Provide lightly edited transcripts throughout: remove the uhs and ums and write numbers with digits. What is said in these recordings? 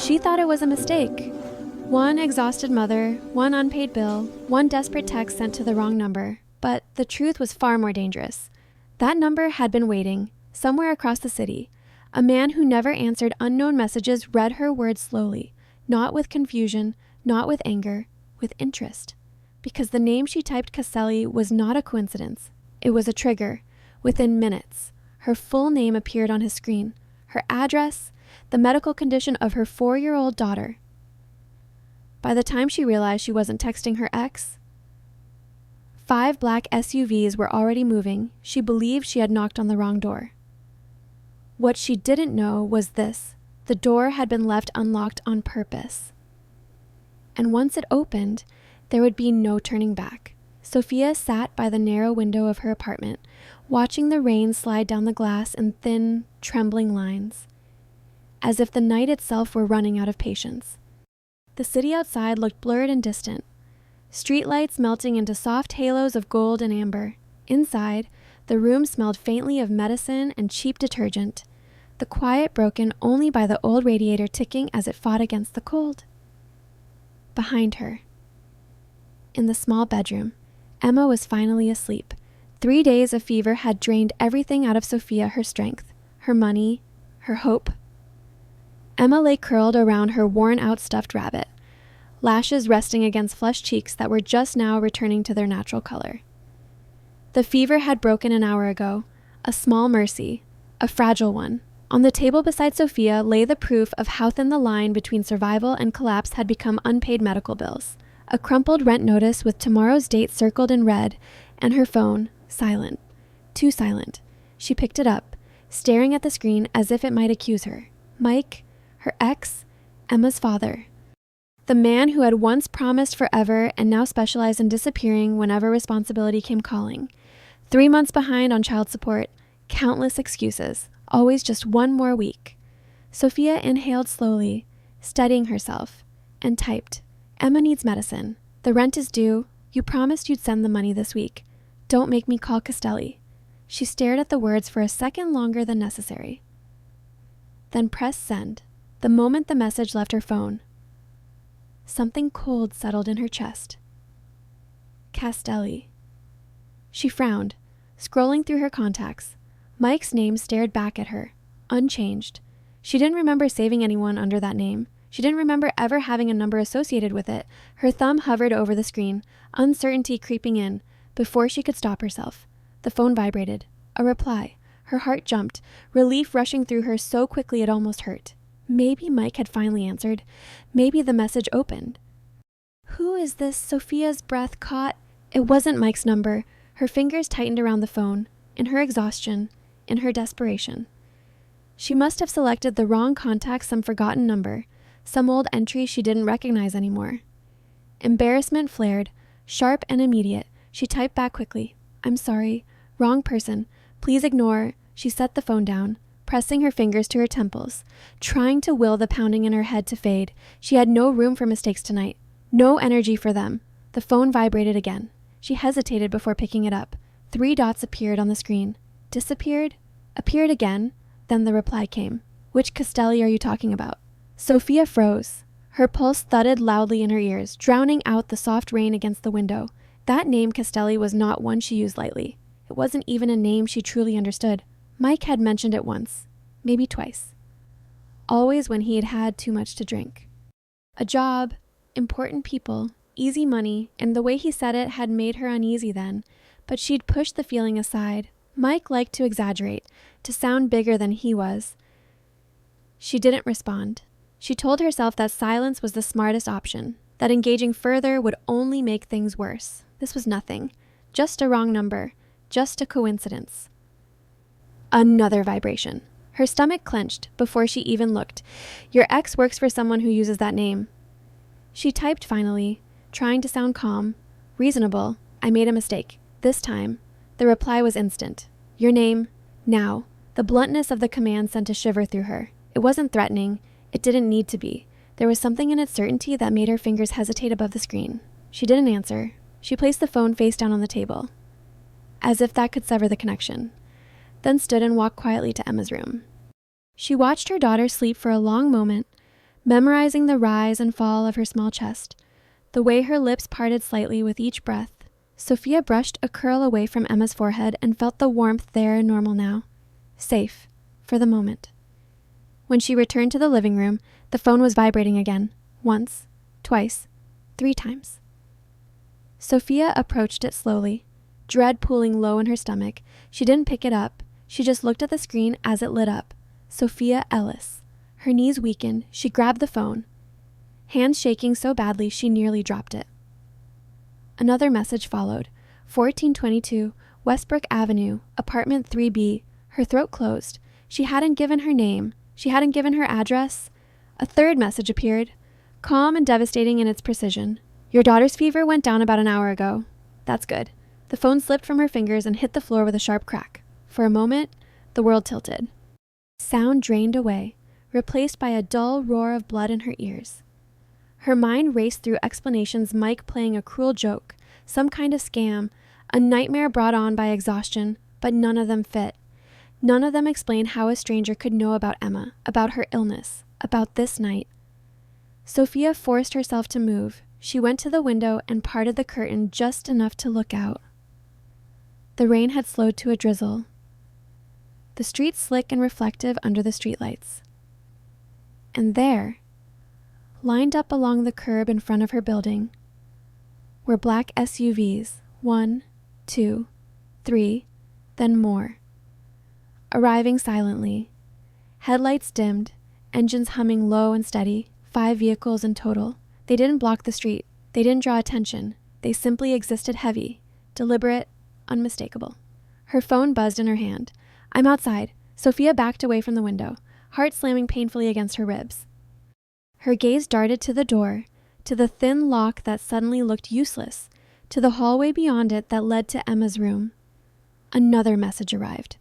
She thought it was a mistake. One exhausted mother, one unpaid bill, one desperate text sent to the wrong number. But the truth was far more dangerous. That number had been waiting, somewhere across the city. A man who never answered unknown messages read her words slowly, not with confusion, not with anger, with interest. Because the name she typed, Castelli, was not a coincidence. It was a trigger. Within minutes, her full name appeared on his screen, her address, the medical condition of her 4-year-old daughter. By the time she realized she wasn't texting her ex, 5 black SUVs were already moving. She believed she had knocked on the wrong door. What she didn't know was this: the door had been left unlocked on purpose. And once it opened, there would be no turning back. Sophia sat by the narrow window of her apartment, watching the rain slide down the glass in thin, trembling lines, as if the night itself were running out of patience. The city outside looked blurred and distant, streetlights melting into soft halos of gold and amber. Inside, the room smelled faintly of medicine and cheap detergent, the quiet broken only by the old radiator ticking as it fought against the cold. Behind her, in the small bedroom, Emma was finally asleep. 3 days of fever had drained everything out of Sophia: her strength, her money, her hope. Emma lay curled around her worn-out stuffed rabbit, lashes resting against flushed cheeks that were just now returning to their natural color. The fever had broken an hour ago, a small mercy, a fragile one. On the table beside Sophia lay the proof of how thin the line between survival and collapse had become: unpaid medical bills, a crumpled rent notice with tomorrow's date circled in red, and her phone, silent, too silent. She picked it up, staring at the screen as if it might accuse her. Mike, her ex, Emma's father. The man who had once promised forever and now specialized in disappearing whenever responsibility came calling. 3 months behind on child support, countless excuses, always just one more week. Sophia inhaled slowly, steadying herself, and typed, "Emma needs medicine. The rent is due. You promised you'd send the money this week. Don't make me call Castelli." She stared at the words for a second longer than necessary, then pressed send. The moment the message left her phone, something cold settled in her chest. Castelli. She frowned, scrolling through her contacts. Mike's name stared back at her, unchanged. She didn't remember saving anyone under that name. She didn't remember ever having a number associated with it. Her thumb hovered over the screen, uncertainty creeping in. Before she could stop herself, the phone vibrated. A reply. Her heart jumped, relief rushing through her so quickly it almost hurt. Maybe Mike had finally answered. Maybe the message opened. Who is this? Sophia's breath caught. It wasn't Mike's number. Her fingers tightened around the phone, in her exhaustion, in her desperation. She must have selected the wrong contact, some forgotten number, some old entry she didn't recognize anymore. Embarrassment flared, sharp and immediate. She typed back quickly. "I'm sorry. Wrong person. Please ignore." She set the phone down, pressing her fingers to her temples, trying to will the pounding in her head to fade. She had no room for mistakes tonight, no energy for them. The phone vibrated again. She hesitated before picking it up. 3 dots appeared on the screen, disappeared, appeared again, then the reply came. "Which Castelli are you talking about?" Sophia froze. Her pulse thudded loudly in her ears, drowning out the soft rain against the window. That name Castelli was not one she used lightly. It wasn't even a name she truly understood. Mike had mentioned it once, maybe twice. Always when he had had too much to drink. A job, important people, easy money, and the way he said it had made her uneasy then, but she'd pushed the feeling aside. Mike liked to exaggerate, to sound bigger than he was. She didn't respond. She told herself that silence was the smartest option, that engaging further would only make things worse. This was nothing, just a wrong number, just a coincidence. Another vibration. Her stomach clenched before she even looked. "Your ex works for someone who uses that name." She typed finally, trying to sound calm, reasonable. "I made a mistake. This time." The reply was instant. "Your name, now." The bluntness of the command sent a shiver through her. It wasn't threatening. It didn't need to be. There was something in its certainty that made her fingers hesitate above the screen. She didn't answer. She placed the phone face down on the table, as if that could sever the connection, then stood and walked quietly to Emma's room. She watched her daughter sleep for a long moment, memorizing the rise and fall of her small chest, the way her lips parted slightly with each breath. Sophia brushed a curl away from Emma's forehead and felt the warmth there and normal now. Safe, for the moment. When she returned to the living room, the phone was vibrating again. Once, twice, 3 times. Sophia approached it slowly, dread pooling low in her stomach. She didn't pick it up. She just looked at the screen as it lit up. Sophia Ellis. Her knees weakened. She grabbed the phone, hands shaking so badly she nearly dropped it. Another message followed. 1422 Westbrook Avenue, apartment 3B. Her throat closed. She hadn't given her name. She hadn't given her address. A third message appeared, calm and devastating in its precision. Your daughter's fever went down about an hour ago. That's good. The phone slipped from her fingers and hit the floor with a sharp crack. For a moment, the world tilted. Sound drained away, replaced by a dull roar of blood in her ears. Her mind raced through explanations, Mike playing a cruel joke, some kind of scam, a nightmare brought on by exhaustion, but none of them fit. None of them explained how a stranger could know about Emma, about her illness, about this night. Sophia forced herself to move. She went to the window and parted the curtain just enough to look out. The rain had slowed to a drizzle. The street slick and reflective under the streetlights. And there, lined up along the curb in front of her building, were black SUVs, 1, 2, 3, then more. Arriving silently, headlights dimmed, engines humming low and steady, 5 vehicles in total. They didn't block the street. They didn't draw attention. They simply existed heavy, deliberate, unmistakable. Her phone buzzed in her hand. I'm outside. Sophia backed away from the window, heart slamming painfully against her ribs. Her gaze darted to the door, to the thin lock that suddenly looked useless, to the hallway beyond it that led to Emma's room. Another message arrived.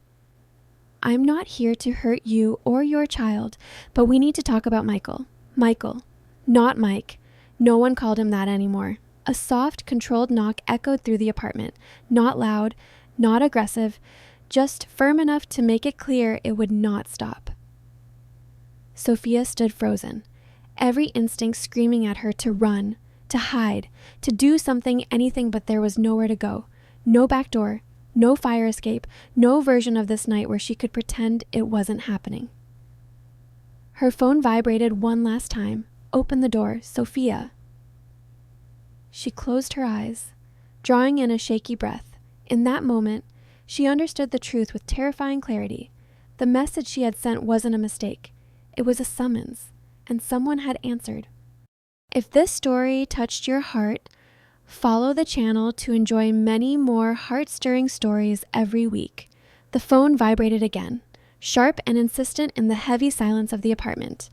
I'm not here to hurt you or your child, but we need to talk about Michael. Michael, not Mike. No one called him that anymore. A soft, controlled knock echoed through the apartment, not loud, not aggressive, just firm enough to make it clear it would not stop. Sophia stood frozen, every instinct screaming at her to run, to hide, to do something, anything, but there was nowhere to go. No back door, no fire escape, no version of this night where she could pretend it wasn't happening. Her phone vibrated one last time. Open the door, Sophia. She closed her eyes, drawing in a shaky breath. In that moment, she understood the truth with terrifying clarity. The message she had sent wasn't a mistake. It was a summons, and someone had answered. If this story touched your heart, follow the channel to enjoy many more heart-stirring stories every week. The phone vibrated again, sharp and insistent in the heavy silence of the apartment.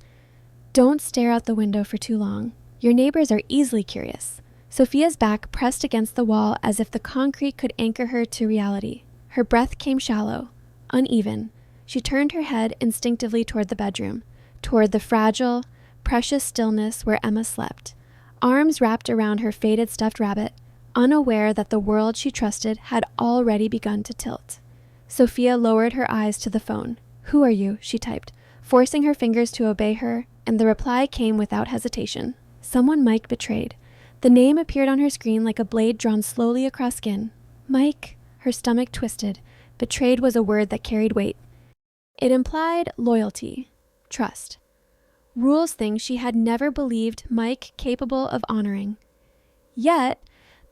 Don't stare out the window for too long. Your neighbors are easily curious. Sophia's back pressed against the wall as if the concrete could anchor her to reality. Her breath came shallow, uneven. She turned her head instinctively toward the bedroom, toward the fragile, precious stillness where Emma slept, arms wrapped around her faded stuffed rabbit, unaware that the world she trusted had already begun to tilt. Sophia lowered her eyes to the phone. Who are you? She typed, forcing her fingers to obey her, and the reply came without hesitation. Someone Mike betrayed. The name appeared on her screen like a blade drawn slowly across skin. Mike. Her stomach twisted. Betrayed was a word that carried weight. It implied loyalty, trust. Rules, things she had never believed Mike capable of honoring. Yet,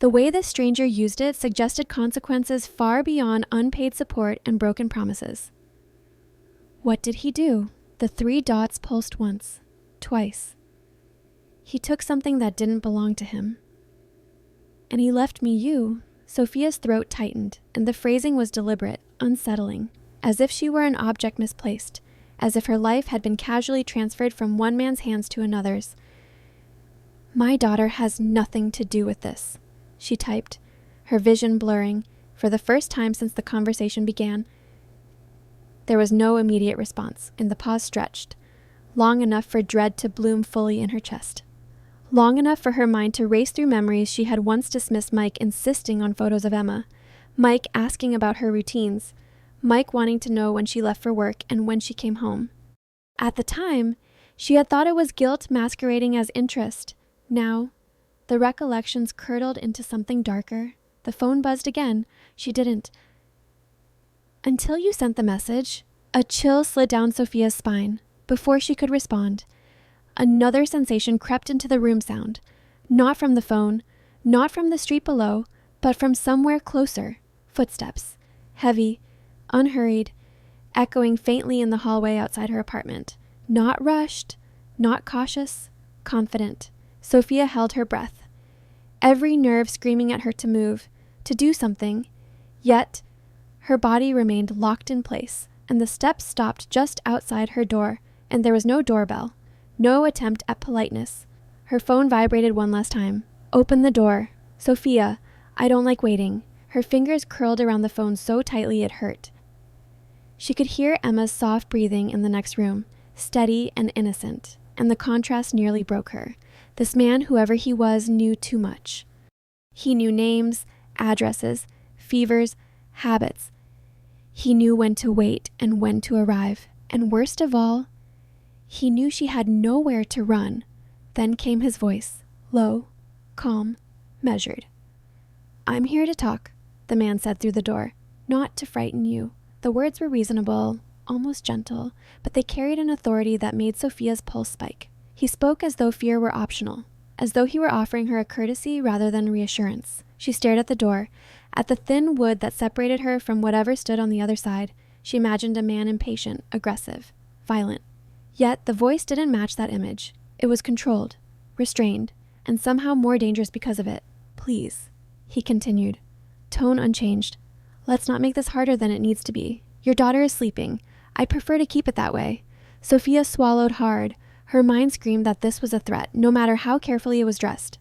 the way this stranger used it suggested consequences far beyond unpaid support and broken promises. What did he do? The 3 dots pulsed once, twice. He took something that didn't belong to him. And he left me you. Sophia's throat tightened, and the phrasing was deliberate, unsettling, as if she were an object misplaced, as if her life had been casually transferred from one man's hands to another's. My daughter has nothing to do with this, she typed, her vision blurring, for the first time since the conversation began. There was no immediate response, and the pause stretched, long enough for dread to bloom fully in her chest. Long enough for her mind to race through memories she had once dismissed. Mike insisting on photos of Emma, Mike asking about her routines, Mike wanting to know when she left for work and when she came home. At the time, She had thought it was guilt masquerading as interest. Now, the recollections curdled into something darker. The phone buzzed again. She didn't. Until you sent the message, a chill slid down Sophia's spine. Before she could respond, another sensation crept into the room sound. Not from the phone, not from the street below, but from somewhere closer. Footsteps. Heavy, unhurried, echoing faintly in the hallway outside her apartment. Not rushed, not cautious, confident. Sophia held her breath, every nerve screaming at her to move, to do something. Yet, her body remained locked in place, and the steps stopped just outside her door, and there was no doorbell, no attempt at politeness. Her phone vibrated one last time. Open the door. Sophia, I don't like waiting. Her fingers curled around the phone so tightly it hurt. She could hear Emma's soft breathing in the next room, steady and innocent, and the contrast nearly broke her. This man, whoever he was, knew too much. He knew names, addresses, fevers, habits. He knew when to wait and when to arrive. And worst of all, he knew she had nowhere to run. Then came his voice, low, calm, measured. I'm here to talk, the man said through the door, not to frighten you. The words were reasonable, almost gentle, but they carried an authority that made Sophia's pulse spike. He spoke as though fear were optional, as though he were offering her a courtesy rather than reassurance. She stared at the door, at the thin wood that separated her from whatever stood on the other side. She imagined a man impatient, aggressive, violent. Yet the voice didn't match that image. It was controlled, restrained, and somehow more dangerous because of it. Please, he continued, tone unchanged. Let's not make this harder than it needs to be. Your daughter is sleeping. I'd prefer to keep it that way. Sophia swallowed hard. Her mind screamed that this was a threat, no matter how carefully it was dressed.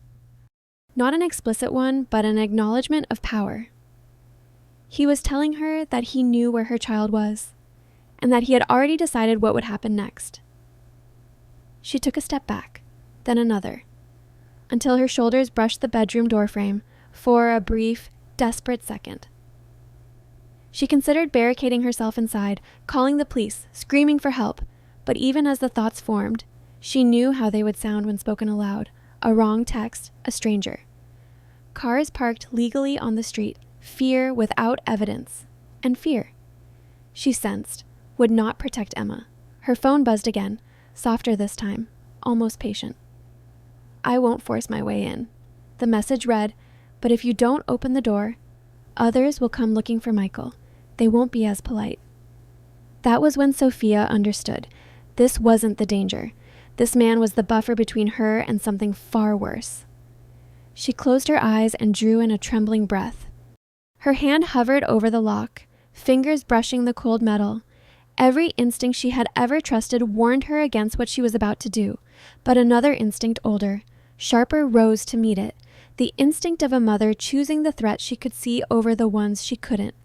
Not an explicit one, but an acknowledgement of power. He was telling her that he knew where her child was, and that he had already decided what would happen next. She took a step back, then another, until her shoulders brushed the bedroom doorframe for a brief, desperate second. She considered barricading herself inside, calling the police, screaming for help, but even as the thoughts formed, she knew how they would sound when spoken aloud. A wrong text, a stranger. Cars parked legally on the street, fear without evidence, and fear, she sensed, would not protect Emma. Her phone buzzed again, softer this time, almost patient. I won't force my way in. The message read, but if you don't open the door, others will come looking for Michael. They won't be as polite. That was when Sophia understood. This wasn't the danger. This man was the buffer between her and something far worse. She closed her eyes and drew in a trembling breath. Her hand hovered over the lock, fingers brushing the cold metal. Every instinct she had ever trusted warned her against what she was about to do, but another instinct older, sharper, rose to meet it. The instinct of a mother choosing the threat she could see over the ones she couldn't.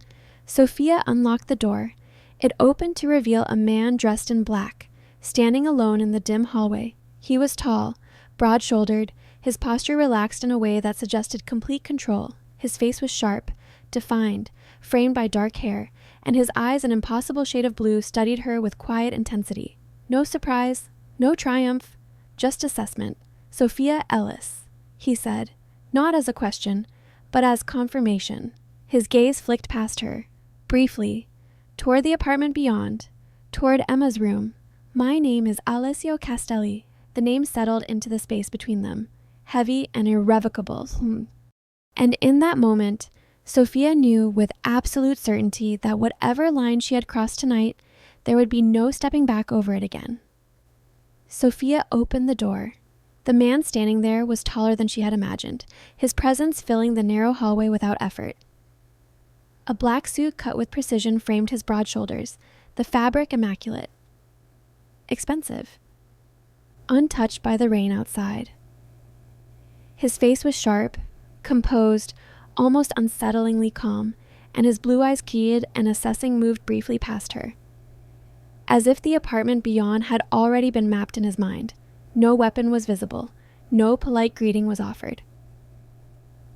Sophia unlocked the door. It opened to reveal a man dressed in black, standing alone in the dim hallway. He was tall, broad-shouldered, his posture relaxed in a way that suggested complete control. His face was sharp, defined, framed by dark hair, and his eyes, an impossible shade of blue, studied her with quiet intensity. No surprise, no triumph, just assessment. Sophia Ellis, he said, not as a question, but as confirmation. His gaze flicked past her, briefly, toward the apartment beyond, toward Emma's room. My name is Alessio Castelli. The name settled into the space between them, heavy and irrevocable. And in that moment, Sophia knew with absolute certainty that whatever line she had crossed tonight, there would be no stepping back over it again. Sophia opened the door. The man standing there was taller than she had imagined, his presence filling the narrow hallway without effort. A black suit cut with precision framed his broad shoulders, the fabric immaculate. Expensive. Untouched by the rain outside. His face was sharp, composed, almost unsettlingly calm, and his blue eyes keyed and assessing moved briefly past her. As if the apartment beyond had already been mapped in his mind. No weapon was visible. No polite greeting was offered.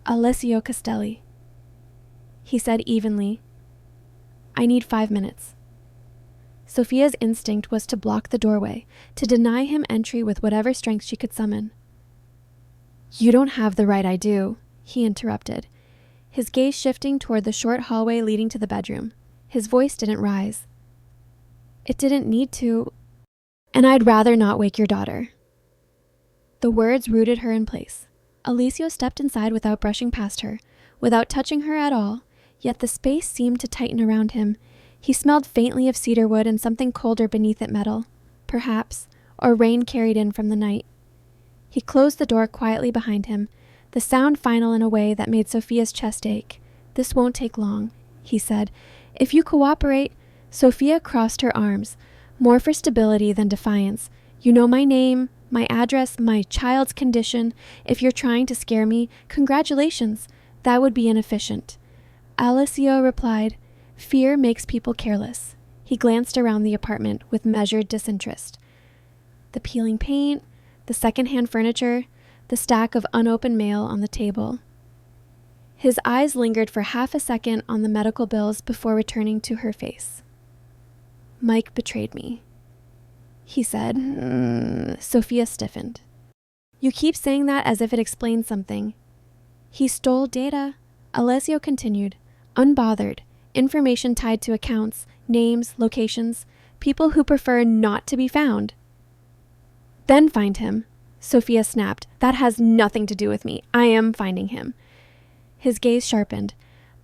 Alessio Castelli, he said evenly. I need 5 minutes. Sophia's instinct was to block the doorway, to deny him entry with whatever strength she could summon. "You don't have the right, I do," he interrupted, his gaze shifting toward the short hallway leading to the bedroom. His voice didn't rise. "It didn't need to, and I'd rather not wake your daughter." The words rooted her in place. Alessio stepped inside without brushing past her, without touching her at all, yet the space seemed to tighten around him. He smelled faintly of cedarwood and something colder beneath it metal, perhaps, or rain carried in from the night. He closed the door quietly behind him, the sound final in a way that made Sophia's chest ache. "This won't take long," he said. "If you cooperate—" Sophia crossed her arms, more for stability than defiance. "You know my name, my address, my child's condition. If you're trying to scare me, congratulations. That would be inefficient." Alessio replied, "Fear makes people careless." He glanced around the apartment with measured disinterest. The peeling paint, the second-hand furniture, the stack of unopened mail on the table. His eyes lingered for half a second on the medical bills before returning to her face. "Mike betrayed me," he said. Sophia stiffened. "You keep saying that as if it explains something." "He stole data," Alessio continued, unbothered, information tied to accounts, names, locations, people who prefer not to be found. "Then find him," Sophia snapped. "That has nothing to do with me. I am finding him." His gaze sharpened.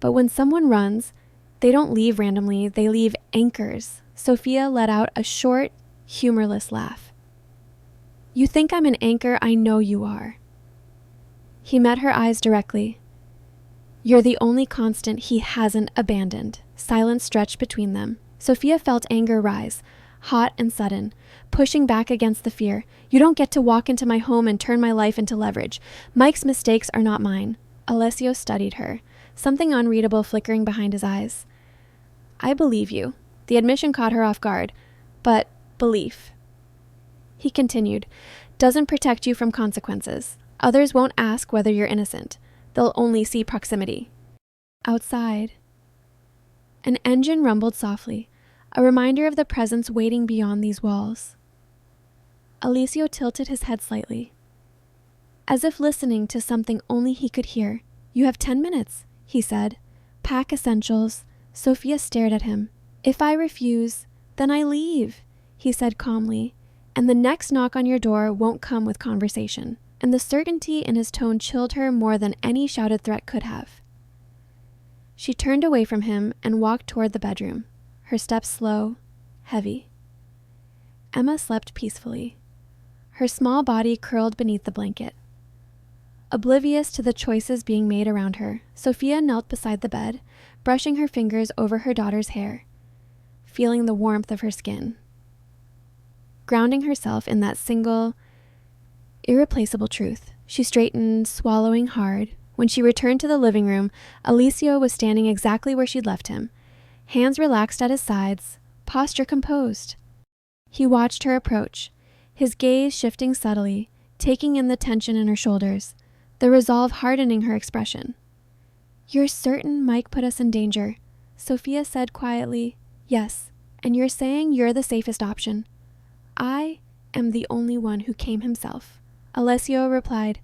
"But when someone runs, they don't leave randomly, they leave anchors." Sophia let out a short, humorless laugh. "You think I'm an anchor? I know you are." He met her eyes directly. "You're the only constant he hasn't abandoned." Silence stretched between them. Sophia felt anger rise, hot and sudden, pushing back against the fear. "You don't get to walk into my home and turn my life into leverage. Mike's mistakes are not mine." Alessio studied her, something unreadable flickering behind his eyes. "I believe you." The admission caught her off guard, but belief, he continued, doesn't protect you from consequences. Others won't ask whether you're innocent. They'll only see proximity. Outside, an engine rumbled softly, a reminder of the presence waiting beyond these walls. Alessio tilted his head slightly, as if listening to something only he could hear. "You have 10 minutes, he said. "Pack essentials." Sophia stared at him. "If I refuse, then I leave," he said calmly, "and the next knock on your door won't come with conversation." And the certainty in his tone chilled her more than any shouted threat could have. She turned away from him and walked toward the bedroom, her steps slow, heavy. Emma slept peacefully, her small body curled beneath the blanket. Oblivious to the choices being made around her, Sophia knelt beside the bed, brushing her fingers over her daughter's hair, feeling the warmth of her skin. Grounding herself in that single, irreplaceable truth, she straightened, swallowing hard. When she returned to the living room, Alessio was standing exactly where she'd left him, hands relaxed at his sides, posture composed. He watched her approach, his gaze shifting subtly, taking in the tension in her shoulders, the resolve hardening her expression. "You're certain Mike put us in danger?" Sophia said quietly. "Yes, and you're saying you're the safest option." "I am the only one who came himself," Alessio replied.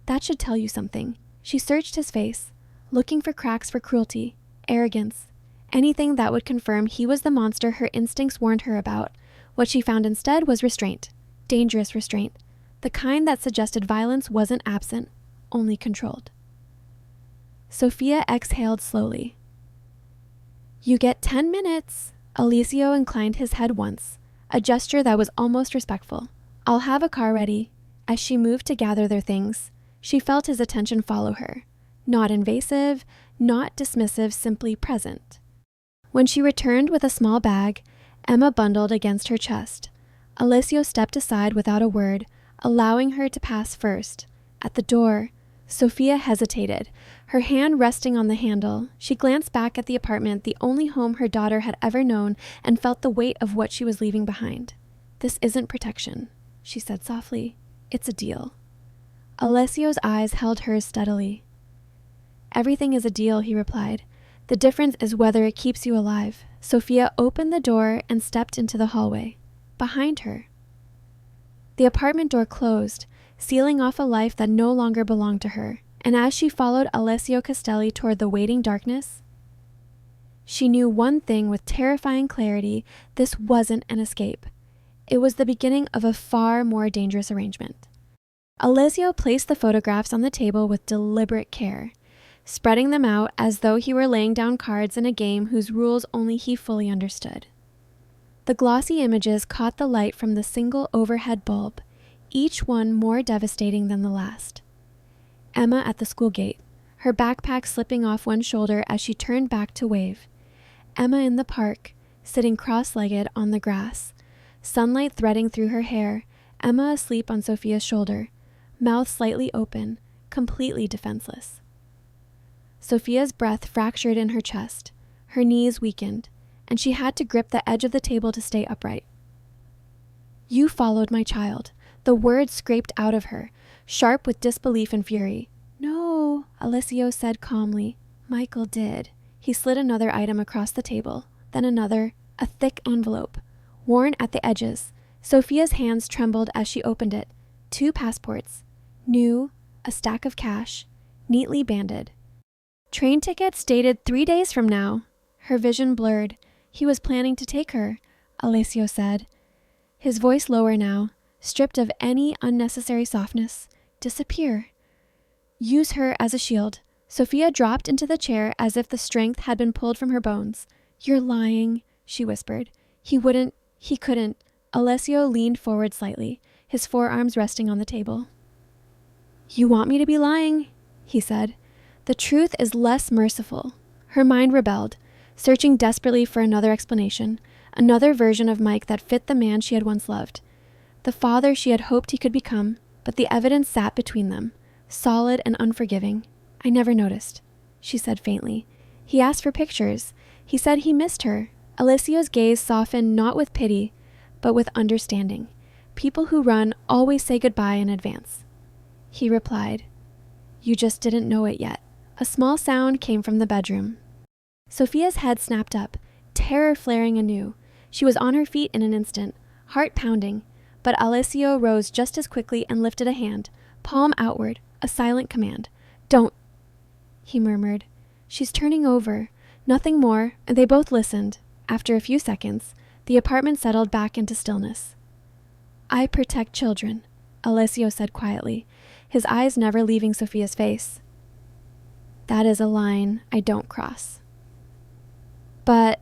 "That should tell you something." She searched his face, looking for cracks for cruelty, arrogance, anything that would confirm he was the monster her instincts warned her about. What she found instead was restraint, dangerous restraint, the kind that suggested violence wasn't absent, only controlled. Sophia exhaled slowly. "You get 10 minutes. Alessio inclined his head once, a gesture that was almost respectful. "I'll have a car ready." As she moved to gather their things, she felt his attention follow her, not invasive, not dismissive, simply present. When she returned with a small bag, Emma bundled against her chest. Alessio stepped aside without a word, allowing her to pass first. At the door, Sophia hesitated, her hand resting on the handle. She glanced back at the apartment, the only home her daughter had ever known, and felt the weight of what she was leaving behind. "This isn't protection," she said softly. "It's a deal." Alessio's eyes held hers steadily. "Everything is a deal," he replied. "The difference is whether it keeps you alive." Sophia opened the door and stepped into the hallway. Behind her, the apartment door closed, sealing off a life that no longer belonged to her, and as she followed Alessio Castelli toward the waiting darkness, she knew one thing with terrifying clarity: this wasn't an escape. It was the beginning of a far more dangerous arrangement. Alessio placed the photographs on the table with deliberate care, spreading them out as though he were laying down cards in a game whose rules only he fully understood. The glossy images caught the light from the single overhead bulb, each one more devastating than the last. Emma at the school gate, her backpack slipping off one shoulder as she turned back to wave. Emma in the park, sitting cross-legged on the grass, sunlight threading through her hair, Emma asleep on Sophia's shoulder, mouth slightly open, completely defenseless. Sophia's breath fractured in her chest, her knees weakened, and she had to grip the edge of the table to stay upright. "You followed my child." The words scraped out of her, sharp with disbelief and fury. "No," Alessio said calmly. "Michael did." He slid another item across the table, then another, a thick envelope, worn at the edges. Sophia's hands trembled as she opened it. 2 passports, new, a stack of cash, neatly banded. Train tickets dated 3 days from now. Her vision blurred. He was planning to take her, Alessio said, his voice lower now, stripped of any unnecessary softness. Disappear. Use her as a shield. Sophia dropped into the chair as if the strength had been pulled from her bones. "You're lying," she whispered. He couldn't. Alessio leaned forward slightly, his forearms resting on the table. "You want me to be lying," he said. "The truth is less merciful." Her mind rebelled, searching desperately for another explanation, another version of Mike that fit the man she had once loved, the father she had hoped he could become, but the evidence sat between them, solid and unforgiving. "I never noticed," she said faintly. "He asked for pictures. He said he missed her." Alessio's gaze softened not with pity, but with understanding. People who run always say goodbye in advance. He replied, "You just didn't know it yet." A small sound came from the bedroom. Sophia's head snapped up, terror flaring anew. She was on her feet in an instant, heart pounding, but Alessio rose just as quickly and lifted a hand, palm outward, a silent command. "Don't," he murmured. "She's turning over." Nothing more, and they both listened. After a few seconds, the apartment settled back into stillness. "I protect children," Alessio said quietly, his eyes never leaving Sophia's face. "That is a line I don't cross." But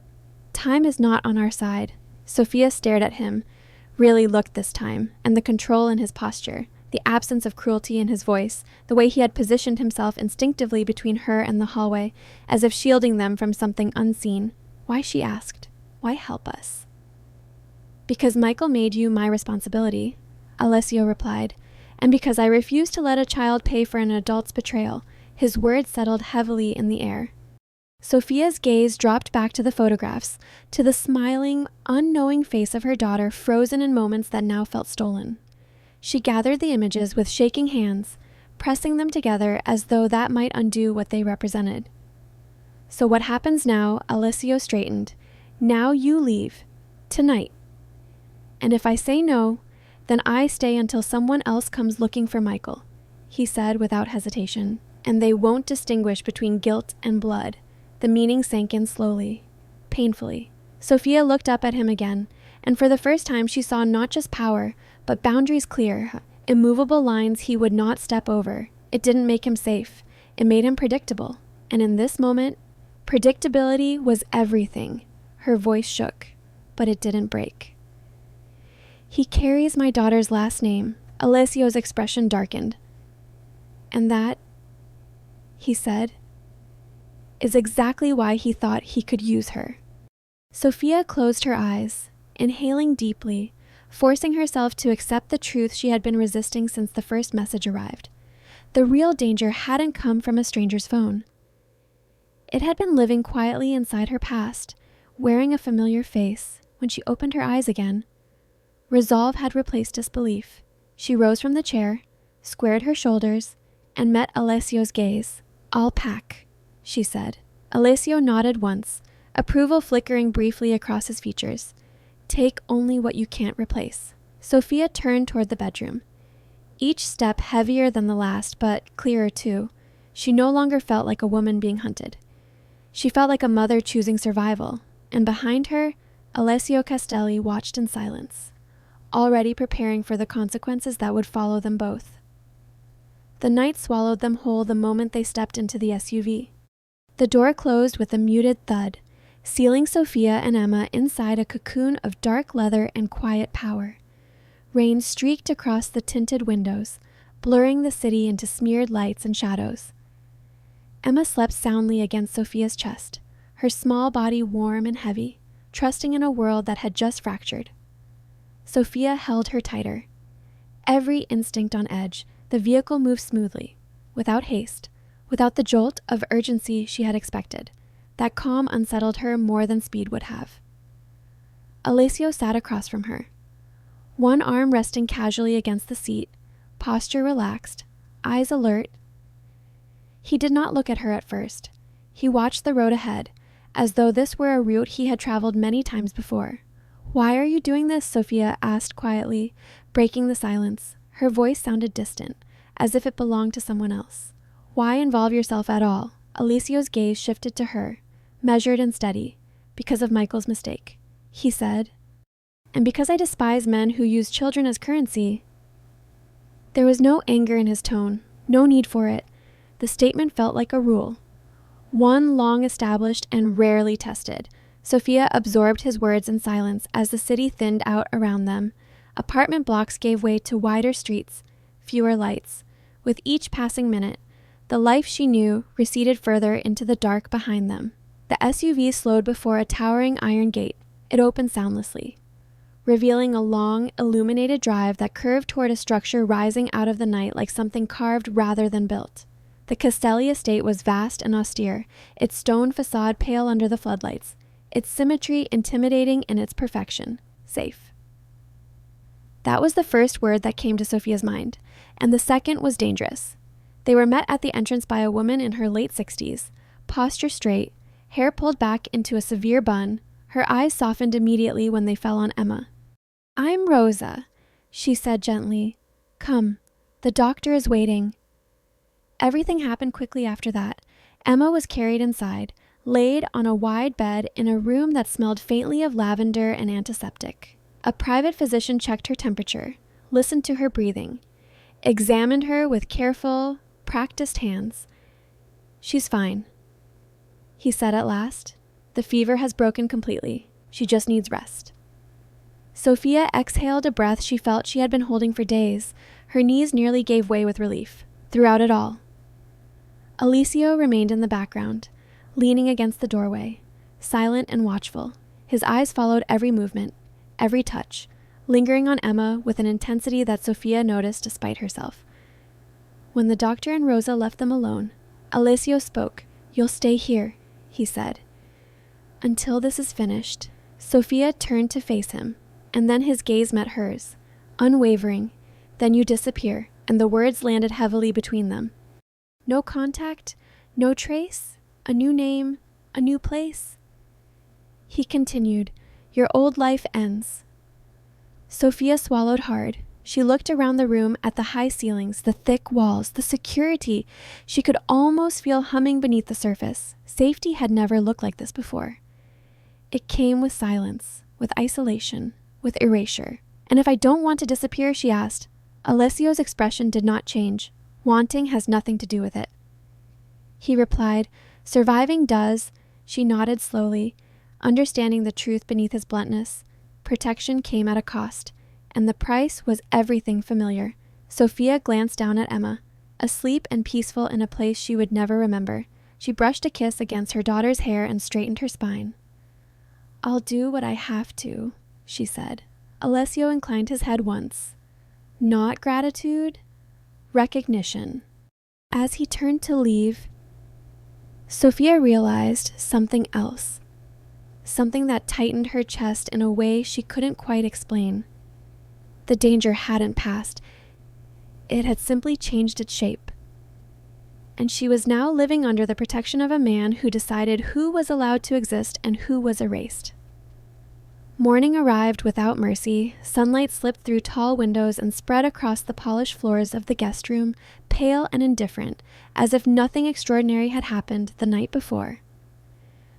time is not on our side. Sophia stared at him, really looked this time, and the control in his posture, the absence of cruelty in his voice, the way he had positioned himself instinctively between her and the hallway, as if shielding them from something unseen. "Why?" she asked. "Why help us?" "Because Michael made you my responsibility," Alessio replied, "and because I refuse to let a child pay for an adult's betrayal." His words settled heavily in the air. Sophia's gaze dropped back to the photographs, to the smiling, unknowing face of her daughter frozen in moments that now felt stolen. She gathered the images with shaking hands, pressing them together as though that might undo what they represented. "So what happens now?" Alessio straightened. "Now you leave. Tonight. And if I say no, then I stay until someone else comes looking for Michael," he said without hesitation. "And they won't distinguish between guilt and blood." The meaning sank in slowly, painfully. Sophia looked up at him again, and for the first time she saw not just power, but boundaries clear, immovable lines he would not step over. It didn't make him safe. It made him predictable. And in this moment, predictability was everything. Her voice shook, but it didn't break. "He carries my daughter's last name." Alessio's expression darkened. "And that," he said, "is exactly why he thought he could use her." Sophia closed her eyes, inhaling deeply, forcing herself to accept the truth she had been resisting since the first message arrived. The real danger hadn't come from a stranger's phone. It had been living quietly inside her past, wearing a familiar face. When she opened her eyes again, resolve had replaced disbelief. She rose from the chair, squared her shoulders, and met Alessio's gaze. "I'll pack," she said. Alessio nodded once, approval flickering briefly across his features. Take only what you can't replace. Sophia turned toward the bedroom. Each step heavier than the last, but clearer too. She no longer felt like a woman being hunted. She felt like a mother choosing survival, and behind her, Alessio Castelli watched in silence, already preparing for the consequences that would follow them both. The night swallowed them whole the moment they stepped into the SUV. The door closed with a muted thud, sealing Sophia and Emma inside a cocoon of dark leather and quiet power. Rain streaked across the tinted windows, blurring the city into smeared lights and shadows. Emma slept soundly against Sophia's chest, her small body warm and heavy, trusting in a world that had just fractured. Sophia held her tighter. Every instinct on edge, the vehicle moved smoothly, without haste, without the jolt of urgency she had expected. That calm unsettled her more than speed would have. Alessio sat across from her, one arm resting casually against the seat, posture relaxed, eyes alert. He did not look at her at first. He watched the road ahead, as though this were a route he had traveled many times before. "Why are you doing this?" Sophia asked quietly, breaking the silence. Her voice sounded distant, as if it belonged to someone else. "Why involve yourself at all?" Alessio's gaze shifted to her, measured and steady. "Because of Michael's mistake," he said. "And because I despise men who use children as currency." There was no anger in his tone, no need for it. The statement felt like a rule, one long established and rarely tested. Sophia absorbed his words in silence as the city thinned out around them. Apartment blocks gave way to wider streets, fewer lights. With each passing minute, the life she knew receded further into the dark behind them. The SUV slowed before a towering iron gate. It opened soundlessly, revealing a long, illuminated drive that curved toward a structure rising out of the night like something carved rather than built. The Castelli estate was vast and austere, its stone facade pale under the floodlights, its symmetry intimidating in its perfection. Safe. That was the first word that came to Sophia's mind, and the second was dangerous. They were met at the entrance by a woman in her late 60s, posture straight, hair pulled back into a severe bun. Her eyes softened immediately when they fell on Emma. "I'm Rosa," she said gently. "Come, the doctor is waiting." Everything happened quickly after that. Emma was carried inside, laid on a wide bed in a room that smelled faintly of lavender and antiseptic. A private physician checked her temperature, listened to her breathing, examined her with careful, practiced hands. "She's fine," he said at last. "The fever has broken completely. She just needs rest." Sophia exhaled a breath she felt she had been holding for days. Her knees nearly gave way with relief. Throughout it all, Alessio remained in the background, leaning against the doorway, silent and watchful. His eyes followed every movement, every touch, lingering on Emma with an intensity that Sophia noticed despite herself. When the doctor and Rosa left them alone, Alessio spoke. "You'll stay here," he said, "until this is finished." Sophia turned to face him, and then his gaze met hers, unwavering. "Then you disappear," and the words landed heavily between them. "No contact, no trace, a new name, a new place." He continued, "Your old life ends." Sophia swallowed hard. She looked around the room at the high ceilings, the thick walls, the security. She could almost feel humming beneath the surface. Safety had never looked like this before. It came with silence, with isolation, with erasure. "And if I don't want to disappear?" she asked. Alessio's expression did not change. "Wanting has nothing to do with it." He replied, "Surviving does." She nodded slowly, understanding the truth beneath his bluntness. Protection came at a cost, and the price was everything familiar. Sophia glanced down at Emma, asleep and peaceful in a place she would never remember. She brushed a kiss against her daughter's hair and straightened her spine. "I'll do what I have to," she said. Alessio inclined his head once. Not gratitude, recognition. As he turned to leave, Sophia realized something else, something that tightened her chest in a way she couldn't quite explain. The danger hadn't passed. It had simply changed its shape. and she was now living under the protection of a man who decided who was allowed to exist and who was erased. Morning arrived without mercy. Sunlight slipped through tall windows and spread across the polished floors of the guest room, pale and indifferent, as if nothing extraordinary had happened the night before.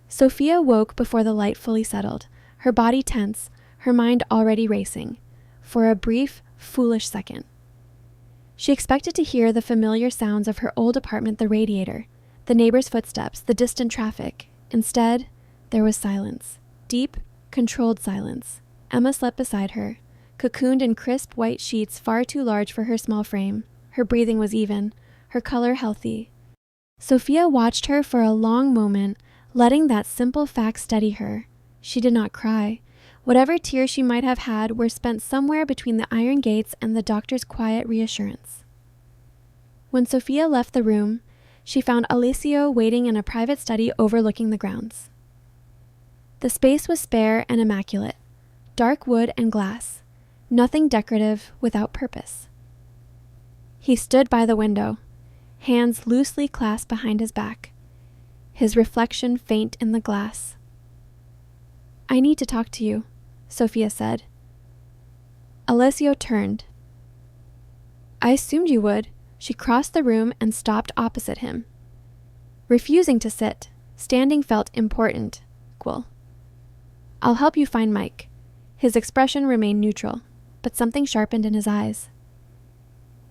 Sophia woke before the light fully settled, her body tense, her mind already racing, for a brief, foolish second. She expected to hear the familiar sounds of her old apartment, the radiator, the neighbor's footsteps, the distant traffic. Instead, there was silence. Deep, controlled silence. Emma slept beside her, cocooned in crisp white sheets far too large for her small frame. Her breathing was even, her color healthy. Sophia watched her for a long moment, letting that simple fact steady her. She did not cry. Whatever tears she might have had were spent somewhere between the iron gates and the doctor's quiet reassurance. When Sophia left the room, she found Alessio waiting in a private study overlooking the grounds. The space was spare and immaculate, dark wood and glass, nothing decorative, without purpose. He stood by the window, hands loosely clasped behind his back, his reflection faint in the glass. "I need to talk to you," Sophia said. Alessio turned. "I assumed you would." She crossed the room and stopped opposite him. Refusing to sit, standing felt important, equal. "I'll help you find Mike." His expression remained neutral, but something sharpened in his eyes.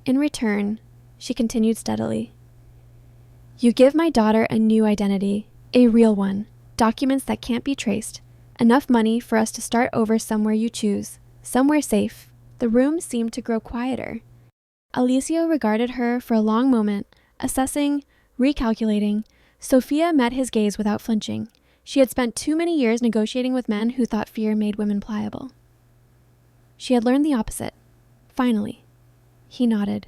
"In return," she continued steadily, "you give my daughter a new identity, a real one, documents that can't be traced, enough money for us to start over somewhere you choose, somewhere safe." The room seemed to grow quieter. Alessio regarded her for a long moment, assessing, recalculating. Sophia met his gaze without flinching. She had spent too many years negotiating with men who thought fear made women pliable. She had learned the opposite. Finally, he nodded.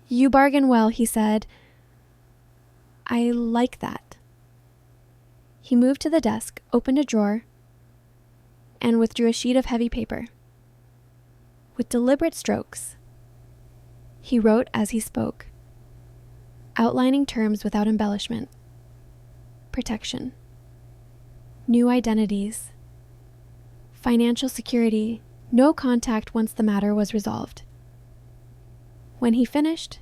"You bargain well," he said. "I like that." He moved to the desk, opened a drawer, and withdrew a sheet of heavy paper. With deliberate strokes, he wrote as he spoke, outlining terms without embellishment. Protection. New identities. Financial security. No contact once the matter was resolved. When he finished,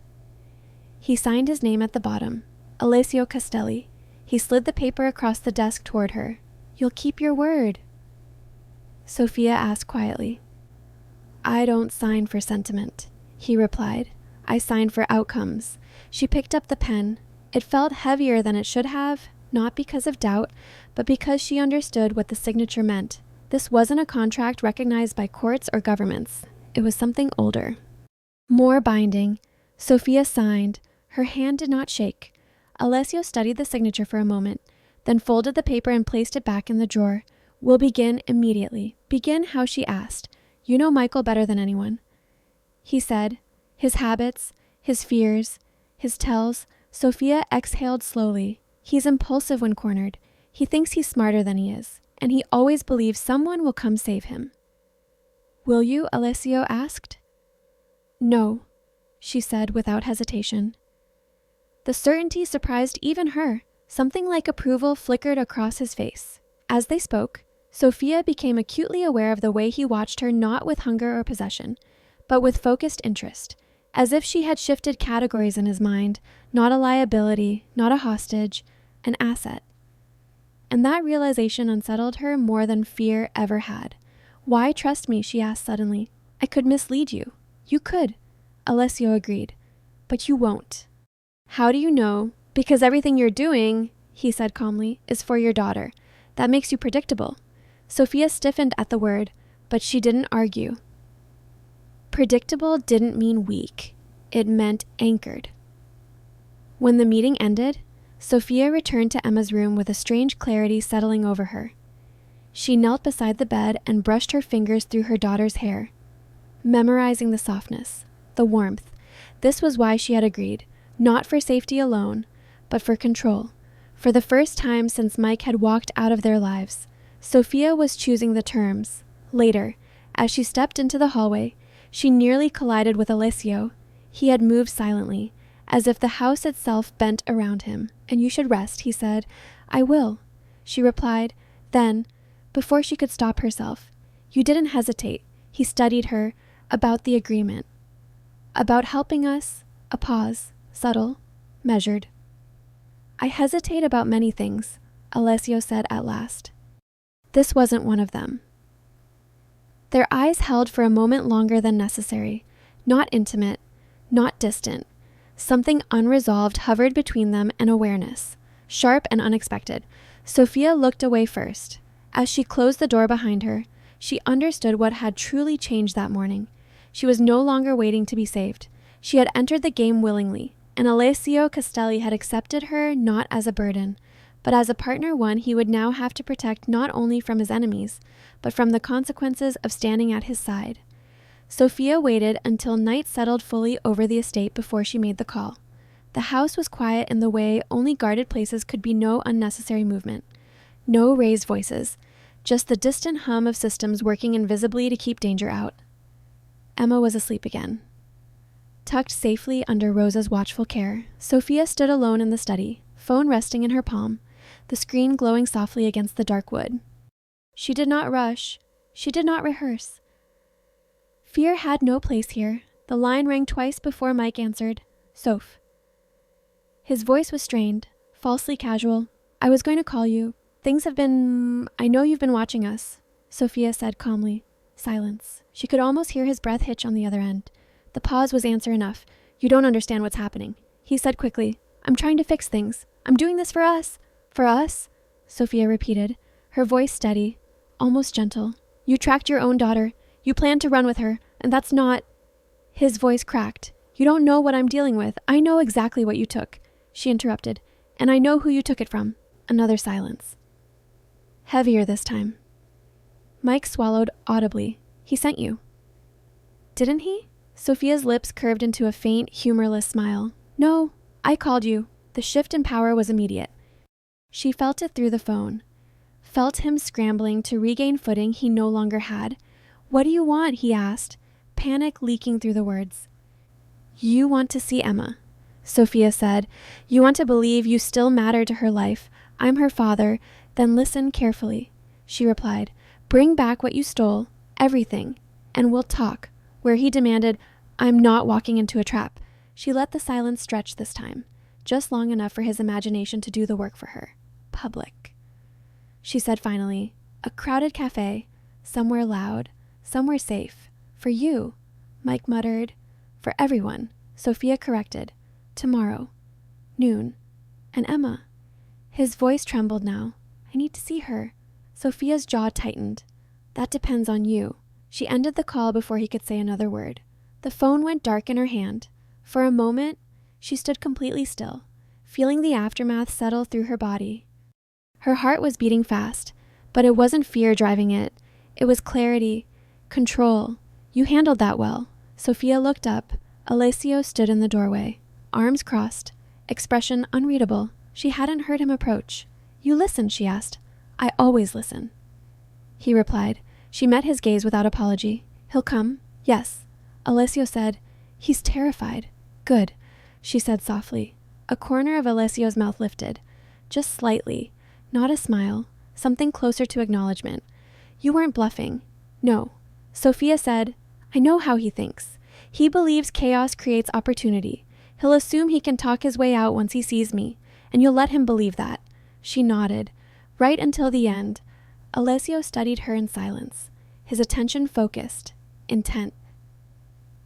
he signed his name at the bottom, Alessio Castelli. He slid the paper across the desk toward her. "You'll keep your word?" Sophia asked quietly. "I don't sign for sentiment," he replied. "I sign for outcomes." She picked up the pen. It felt heavier than it should have, not because of doubt, but because she understood what the signature meant. This wasn't a contract recognized by courts or governments. It was something older, more binding. Sophia signed. Her hand did not shake. Alessio studied the signature for a moment, then folded the paper and placed it back in the drawer. "We'll begin immediately." "Begin how?" she asked. "You know Michael better than anyone," he said. His habits, his fears, his tells. Sophia exhaled slowly. "He's impulsive when cornered. He thinks he's smarter than he is, and he always believes someone will come save him." "Will you?" Alessio asked. "No," she said without hesitation. The certainty surprised even her. Something like approval flickered across his face. As they spoke, Sophia became acutely aware of the way he watched her, not with hunger or possession, but with focused interest, as if she had shifted categories in his mind, not a liability, not a hostage, an asset. And that realization unsettled her more than fear ever had. "Why trust me?" she asked suddenly. "I could mislead you." "You could," Alessio agreed, "but you won't." "How do you know?" "Because everything you're doing," he said calmly, "is for your daughter. That makes you predictable." Sophia stiffened at the word, but she didn't argue. Predictable didn't mean weak. It meant anchored. When the meeting ended, Sophia returned to Emma's room with a strange clarity settling over her. She knelt beside the bed and brushed her fingers through her daughter's hair, memorizing the softness, the warmth. This was why she had agreed, not for safety alone, but for control. For the first time since Mike had walked out of their lives, Sophia was choosing the terms. Later, as she stepped into the hallway, she nearly collided with Alessio. He had moved silently, as if the house itself bent around him. "And you should rest," he said. "I will," she replied. Then, before she could stop herself, "You didn't hesitate." He studied her, "about the agreement. About helping us." A pause, subtle, measured. "I hesitate about many things," Alessio said at last. This wasn't one of them. Their eyes held for a moment longer than necessary. Not intimate, not distant. Something unresolved hovered between them and awareness, sharp and unexpected. Sophia looked away first. As she closed the door behind her, she understood what had truly changed that morning. She was no longer waiting to be saved. She had entered the game willingly, and Alessio Castelli had accepted her not as a burden, but as a partner one he would now have to protect not only from his enemies, but from the consequences of standing at his side. Sophia waited until night settled fully over the estate before she made the call. The house was quiet in the way only guarded places could be. No unnecessary movement, no raised voices, just the distant hum of systems working invisibly to keep danger out. Emma was asleep again. Tucked safely under Rosa's watchful care, Sophia stood alone in the study, phone resting in her palm, the screen glowing softly against the dark wood. She did not rush. She did not rehearse. Fear had no place here. The line rang twice before Mike answered. "Soph." His voice was strained, falsely casual. "I was going to call you. Things have been... I know you've been watching us," Sophia said calmly. Silence. She could almost hear his breath hitch on the other end. The pause was answer enough. "You don't understand what's happening," he said quickly. "I'm trying to fix things. I'm doing this for us." "For us?" Sophia repeated, her voice steady, almost gentle. "You tracked your own daughter. You planned to run with her, and that's not..." His voice cracked. "You don't know what I'm dealing with. I know exactly what you took," she interrupted, "and I know who you took it from." Another silence. Heavier this time. Mike swallowed audibly. "He sent you." "Didn't he?" Sophia's lips curved into a faint, humorless smile. "No, I called you." The shift in power was immediate. She felt it through the phone. Felt him scrambling to regain footing he no longer had. "What do you want?" he asked, panic leaking through the words. "You want to see Emma," Sophia said. "You want to believe you still matter to her life. I'm her father. Then listen carefully," she replied. "Bring back what you stole, everything, and we'll talk," where he demanded, "I'm not walking into a trap." She let the silence stretch this time, just long enough for his imagination to do the work for her. "Public," she said finally. "A crowded cafe, somewhere loud, somewhere safe. For you," Mike muttered. "For everyone," Sophia corrected. "Tomorrow. Noon. And Emma." His voice trembled now. "I need to see her." Sophia's jaw tightened. "That depends on you." She ended the call before he could say another word. The phone went dark in her hand. For a moment, she stood completely still, feeling the aftermath settle through her body. Her heart was beating fast, but it wasn't fear driving it. It was clarity, control. "You handled that well." Sophia looked up. Alessio stood in the doorway, arms crossed, expression unreadable. She hadn't heard him approach. "You listen?" she asked. "I always listen," he replied. She met his gaze without apology. "He'll come?" "Yes." Alessio said. "He's terrified." "Good," she said softly. A corner of Alessio's mouth lifted, just slightly, not a smile, something closer to acknowledgement. "You weren't bluffing." "No." Sophia said, "I know how he thinks. He believes chaos creates opportunity. He'll assume he can talk his way out once he sees me, and you'll let him believe that." She nodded. Right until the end, Alessio studied her in silence, his attention focused, intent.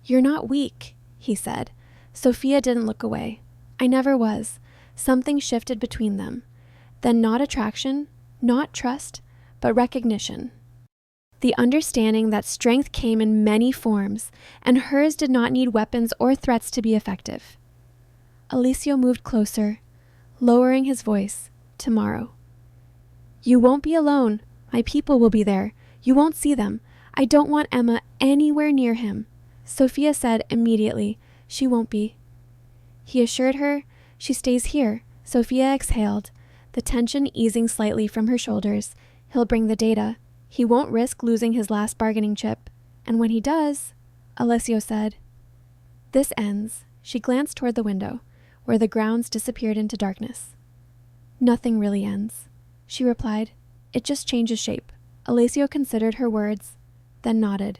"You're not weak," he said. Sophia didn't look away. "I never was." Something shifted between them. Then not attraction, not trust, but recognition. The understanding that strength came in many forms, and hers did not need weapons or threats to be effective. Alessio moved closer, lowering his voice. "Tomorrow. You won't be alone. My people will be there. You won't see them. I don't want Emma anywhere near him." Sophia said immediately, "She won't be." He assured her, "She stays here." Sophia exhaled, the tension easing slightly from her shoulders. He'll bring the data. He won't risk losing his last bargaining chip. And when he does, Alessio said. "This ends." She glanced toward the window. where the grounds disappeared into darkness. "Nothing really ends," she replied. "It just changes shape." Alessio considered her words, then nodded.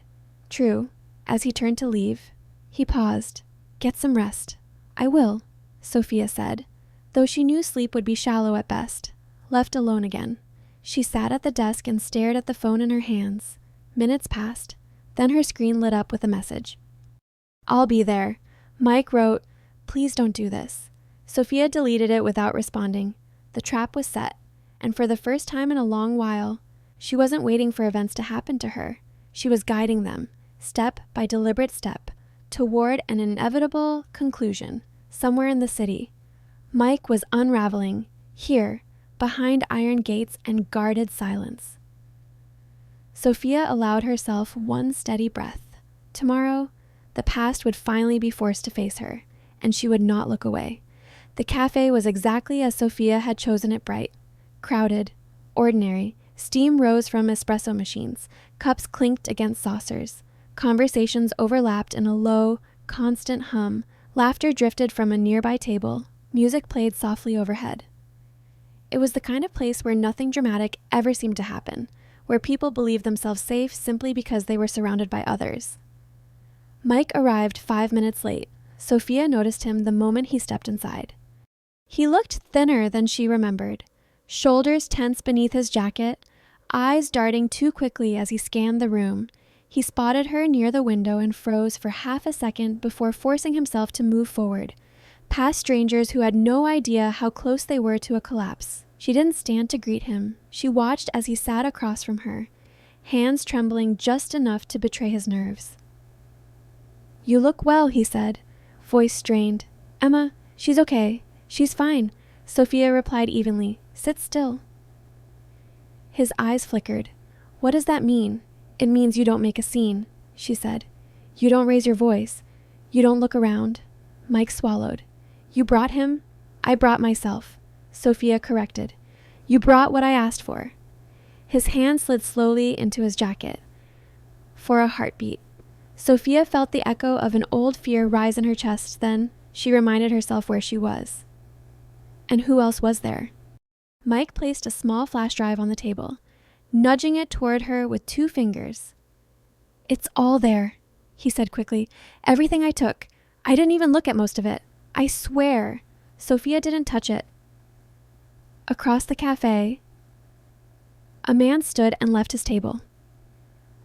"True." As he turned to leave, he paused. "Get some rest." "I will," Sophia said, though she knew sleep would be shallow at best. Left alone again, she sat at the desk and stared at the phone in her hands. Minutes passed, then her screen lit up with a message. "I'll be there." Mike wrote, "Please don't do this." Sophia deleted it without responding. The trap was set, and for the first time in a long while, she wasn't waiting for events to happen to her. She was guiding them, step by deliberate step, toward an inevitable conclusion, somewhere in the city. Mike was unraveling, here, behind iron gates and guarded silence. Sophia allowed herself one steady breath. Tomorrow, the past would finally be forced to face her, and she would not look away. The cafe was exactly as Sophia had chosen it, bright, crowded, ordinary. Steam rose from espresso machines, cups clinked against saucers. Conversations overlapped in a low, constant hum. Laughter drifted from a nearby table. Music played softly overhead. It was the kind of place where nothing dramatic ever seemed to happen, where people believed themselves safe simply because they were surrounded by others. Mike arrived 5 minutes late. Sophia noticed him the moment he stepped inside. He looked thinner than she remembered, shoulders tense beneath his jacket, eyes darting too quickly as he scanned the room. He spotted her near the window and froze for half a second before forcing himself to move forward, past strangers who had no idea how close they were to a collapse. She didn't stand to greet him. She watched as he sat across from her, hands trembling just enough to betray his nerves. "You look well," he said, voice strained. "Emma, she's okay. She's fine," Sophia replied evenly. "Sit still." His eyes flickered. "What does that mean?" "It means you don't make a scene," she said. "You don't raise your voice. You don't look around." Mike swallowed. "You brought him?" "I brought myself," Sophia corrected. "You brought what I asked for." His hand slid slowly into his jacket. For a heartbeat. Sophia felt the echo of an old fear rise in her chest. Then she reminded herself where she was. And who else was there? Mike placed a small flash drive on the table, nudging it toward her with 2 fingers. "It's all there," he said quickly. "Everything I took. I didn't even look at most of it. I swear." Sophia didn't touch it. Across the cafe, a man stood and left his table.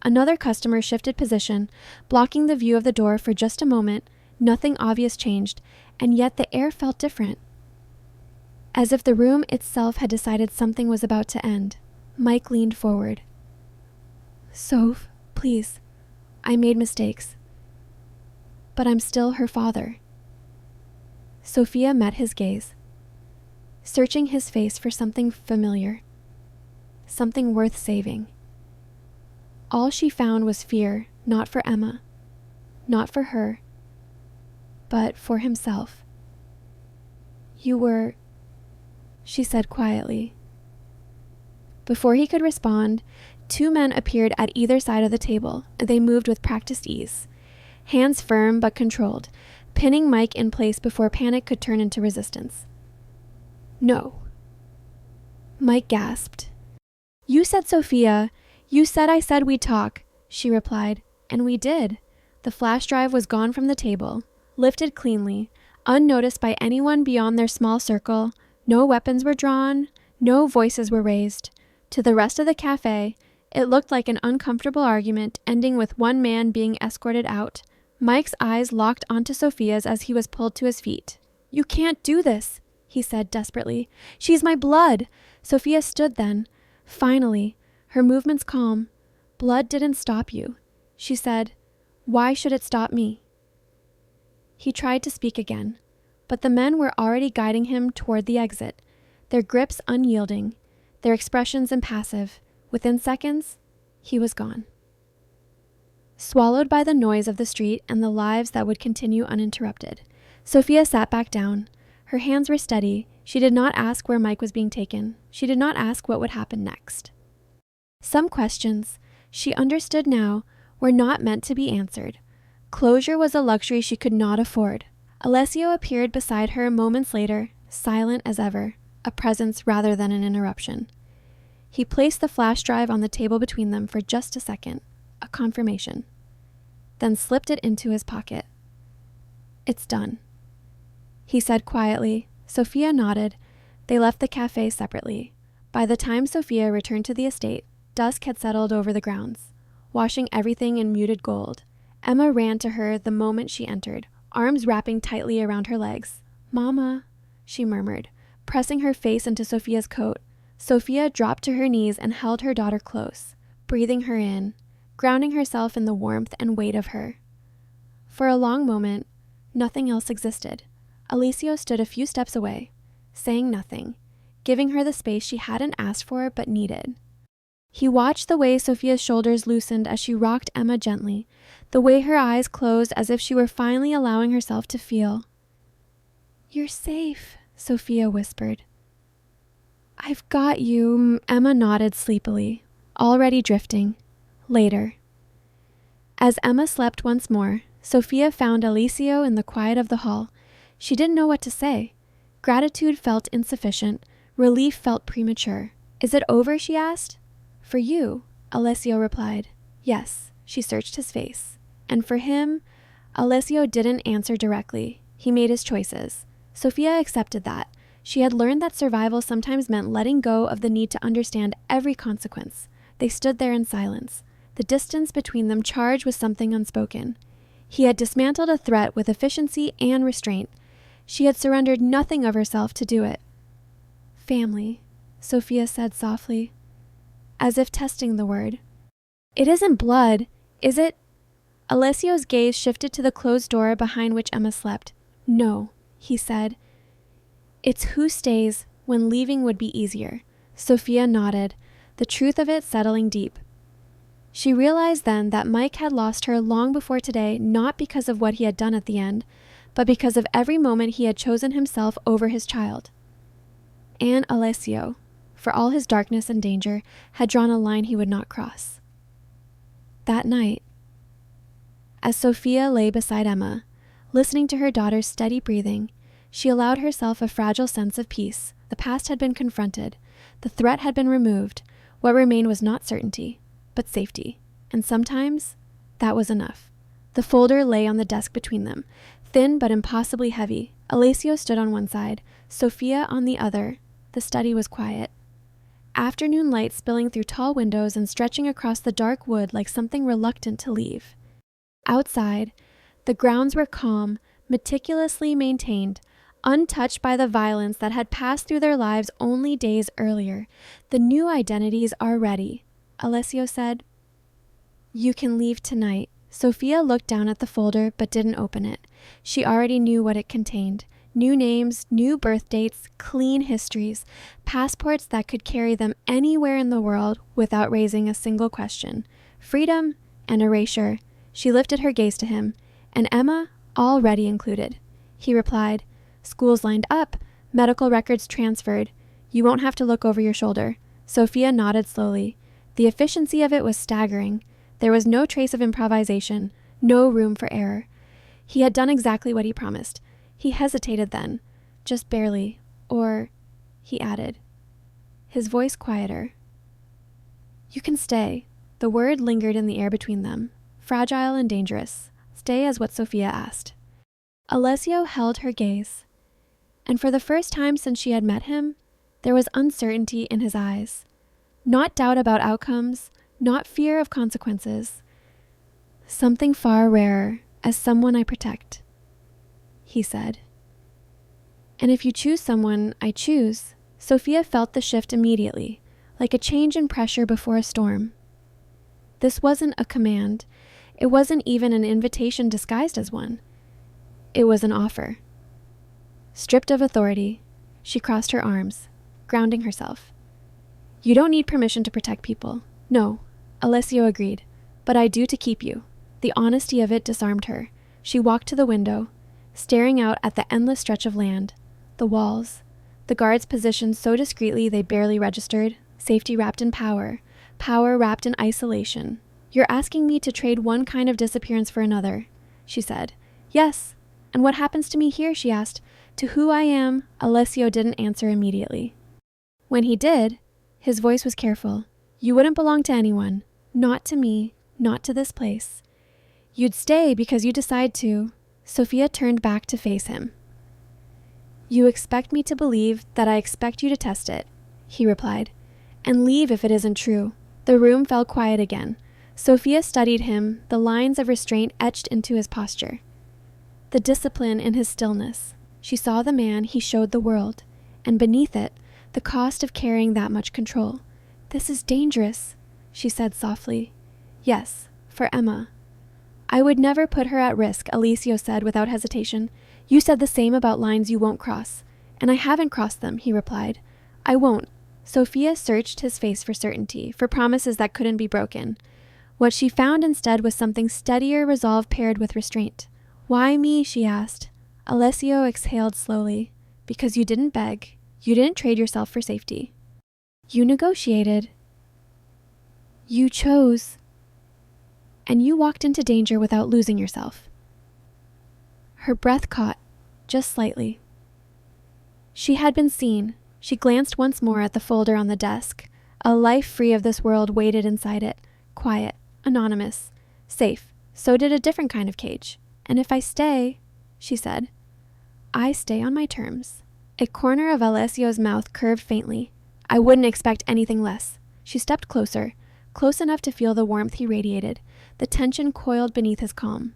Another customer shifted position, blocking the view of the door for just a moment. Nothing obvious changed, and yet the air felt different, as if the room itself had decided something was about to end. Mike leaned forward. "Soph, please. I made mistakes. But I'm still her father." Sophia met his gaze, searching his face for something familiar, something worth saving. All she found was fear, not for Emma, not for her, but for himself. "You were," she said quietly. Before he could respond, 2 men appeared at either side of the table. They moved with practiced ease, hands firm but controlled, pinning Mike in place before panic could turn into resistance. "No." Mike gasped. "You said, Sophia. You said I said we'd talk," she replied. "And we did." The flash drive was gone from the table, lifted cleanly, unnoticed by anyone beyond their small circle. No weapons were drawn, no voices were raised. To the rest of the cafe, it looked like an uncomfortable argument ending with one man being escorted out. Mike's eyes locked onto Sophia's as he was pulled to his feet. "You can't do this," he said desperately. "She's my blood." Sophia stood then, finally, her movements calm. "Blood didn't stop you," she said. "Why should it stop me?" He tried to speak again, but the men were already guiding him toward the exit, their grips unyielding, their expressions impassive. Within seconds, he was gone. Swallowed by the noise of the street and the lives that would continue uninterrupted, Sophia sat back down. Her hands were steady. She did not ask where Mike was being taken. She did not ask what would happen next. Some questions, she understood now, were not meant to be answered. Closure was a luxury she could not afford, Alessio appeared beside her moments later, silent as ever, a presence rather than an interruption. He placed the flash drive on the table between them for just a second, a confirmation, then slipped it into his pocket. "It's done," he said quietly. Sophia nodded. They left the cafe separately. By the time Sophia returned to the estate, dusk had settled over the grounds, washing everything in muted gold. Emma ran to her the moment she entered, arms wrapping tightly around her legs. "Mama," she murmured, pressing her face into Sophia's coat. Sophia dropped to her knees and held her daughter close, breathing her in, grounding herself in the warmth and weight of her. For a long moment, nothing else existed. Alessio stood a few steps away, saying nothing, giving her the space she hadn't asked for but needed. He watched the way Sophia's shoulders loosened as she rocked Emma gently, the way her eyes closed as if she were finally allowing herself to feel. "You're safe," Sophia whispered. "I've got you," Emma nodded sleepily, already drifting. Later. As Emma slept once more, Sophia found Alessio in the quiet of the hall. She didn't know what to say. Gratitude felt insufficient. Relief felt premature. "Is it over?" she asked. "For you," Alessio replied. "Yes." She searched his face. And for him, Alessio didn't answer directly. He made his choices. Sophia accepted that. She had learned that survival sometimes meant letting go of the need to understand every consequence. They stood there in silence, the distance between them charged with something unspoken. He had dismantled a threat with efficiency and restraint. She had surrendered nothing of herself to do it. "Family," Sophia said softly, as if testing the word. "It isn't blood, is it?" Alessio's gaze shifted to the closed door behind which Emma slept. "No," he said. "It's who stays when leaving would be easier." Sophia nodded, the truth of it settling deep. She realized then that Mike had lost her long before today, not because of what he had done at the end, but because of every moment he had chosen himself over his child. And Alessio, for all his darkness and danger, had drawn a line he would not cross. That night, as Sophia lay beside Emma, listening to her daughter's steady breathing, she allowed herself a fragile sense of peace. The past had been confronted. The threat had been removed. What remained was not certainty, but safety. And sometimes that was enough. The folder lay on the desk between them, thin but impossibly heavy. Alessio stood on one side, Sophia on the other. The study was quiet. Afternoon light spilling through tall windows and stretching across the dark wood like something reluctant to leave. Outside, the grounds were calm, meticulously maintained, untouched by the violence that had passed through their lives only days earlier. "The new identities are ready," Alessio said. "You can leave tonight." Sophia looked down at the folder but didn't open it. She already knew what it contained. New names, new birth dates, clean histories, passports that could carry them anywhere in the world without raising a single question. Freedom and erasure. She lifted her gaze to him. "And Emma, already included." He replied, "Schools lined up, medical records transferred. You won't have to look over your shoulder." Sophia nodded slowly. The efficiency of it was staggering. There was no trace of improvisation, no room for error. He had done exactly what he promised. He hesitated then, just barely, or, he added, his voice quieter, "You can stay." The word lingered in the air between them, fragile and dangerous. Stay as what Sophia asked. Alessio held her gaze, and for the first time since she had met him, there was uncertainty in his eyes. Not doubt about outcomes, not fear of consequences. "Something far rarer, as someone I protect," he said. "And if you choose someone I choose," Sophia felt the shift immediately, like a change in pressure before a storm. This wasn't a command. It wasn't even an invitation disguised as one. It was an offer. Stripped of authority, she crossed her arms, grounding herself. "You don't need permission to protect people." "No," Alessio agreed, "but I do to keep you." The honesty of it disarmed her. She walked to the window, staring out at the endless stretch of land, the walls, the guards positioned so discreetly they barely registered, safety wrapped in power, power wrapped in isolation. "You're asking me to trade one kind of disappearance for another," she said. "Yes, And what happens to me here, she asked. To who I am, Alessio didn't answer immediately. When he did, his voice was careful. You wouldn't belong to anyone. Not to me, not to this place. You'd stay because you decide to. Sophia turned back to face him. You expect me to believe that I expect you to test it, he replied, and leave if it isn't true. The room fell quiet again. Sophia studied him, the lines of restraint etched into his posture. The discipline in his stillness. She saw the man he showed the world, and beneath it, the cost of carrying that much control. This is dangerous, she said softly. Yes, for Emma. I would never put her at risk, Alessio said without hesitation. You said the same about lines you won't cross, and I haven't crossed them, he replied. I won't. Sophia searched his face for certainty, for promises that couldn't be broken. What she found instead was something steadier resolve paired with restraint. Why me, she asked. Alessio exhaled slowly. Because you didn't beg. You didn't trade yourself for safety. You negotiated. You chose. And you walked into danger without losing yourself. Her breath caught, just slightly. She had been seen. She glanced once more at the folder on the desk. A life free of this world waited inside it, quiet, anonymous, safe. So did a different kind of cage. And if I stay, she said, I stay on my terms. A corner of Alessio's mouth curved faintly. I wouldn't expect anything less. She stepped closer, close enough to feel the warmth he radiated, the tension coiled beneath his calm.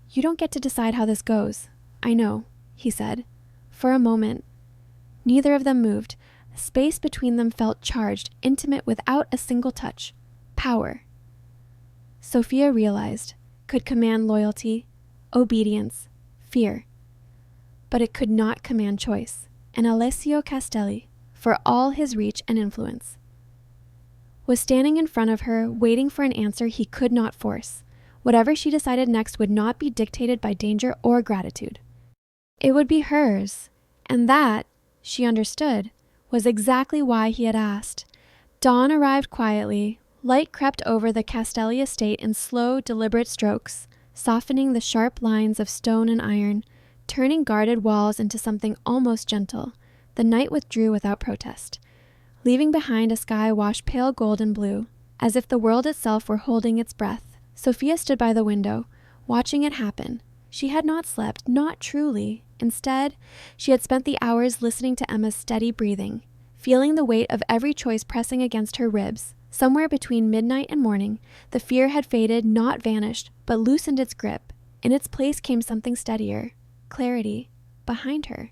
You don't get to decide how this goes. I know, he said. For a moment, neither of them moved. The space between them felt charged, intimate without a single touch. Power. Sophia realized, could command loyalty, obedience, fear. But it could not command choice. And Alessio Castelli, for all his reach and influence, was standing in front of her, waiting for an answer he could not force. Whatever she decided next would not be dictated by danger or gratitude. It would be hers, and that, she understood, was exactly why he had asked. Dawn arrived quietly. Light crept over the Castelli estate in slow, deliberate strokes, softening the sharp lines of stone and iron, turning guarded walls into something almost gentle. The night withdrew without protest, leaving behind a sky washed pale gold and blue, as if the world itself were holding its breath. Sophia stood by the window, watching it happen. She had not slept, not truly. Instead, she had spent the hours listening to Emma's steady breathing, feeling the weight of every choice pressing against her ribs. Somewhere between midnight and morning, the fear had faded, not vanished, but loosened its grip. In its place came something steadier, clarity, behind her.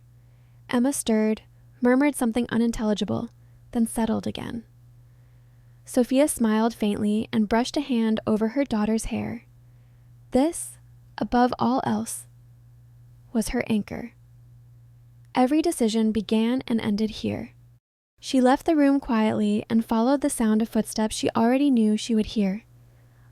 Emma stirred, murmured something unintelligible, then settled again. Sophia smiled faintly and brushed a hand over her daughter's hair. This, above all else, was her anchor. Every decision began and ended here. She left the room quietly and followed the sound of footsteps she already knew she would hear.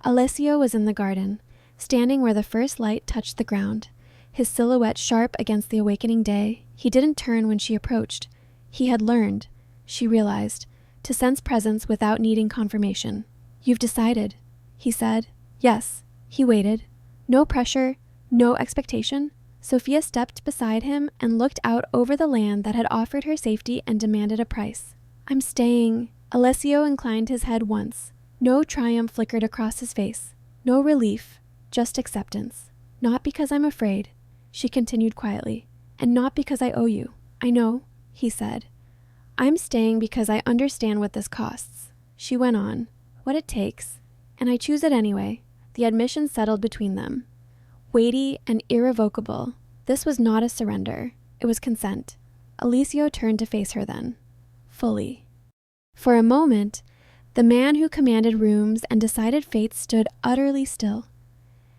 Alessio was in the garden, standing where the first light touched the ground, his silhouette sharp against the awakening day. He didn't turn when she approached. He had learned, she realized, to sense presence without needing confirmation. You've decided, he said. Yes. He waited. No pressure, no expectation. Sophia stepped beside him and looked out over the land that had offered her safety and demanded a price. I'm staying. Alessio inclined his head once. No triumph flickered across his face. No relief, just acceptance. Not because I'm afraid, she continued quietly, and not because I owe you. I know, he said. I'm staying because I understand what this costs. She went on, what it takes, and I choose it anyway. The admission settled between them. Weighty and irrevocable. This was not a surrender. It was consent. Alessio turned to face her then. Fully. For a moment, the man who commanded rooms and decided fates stood utterly still.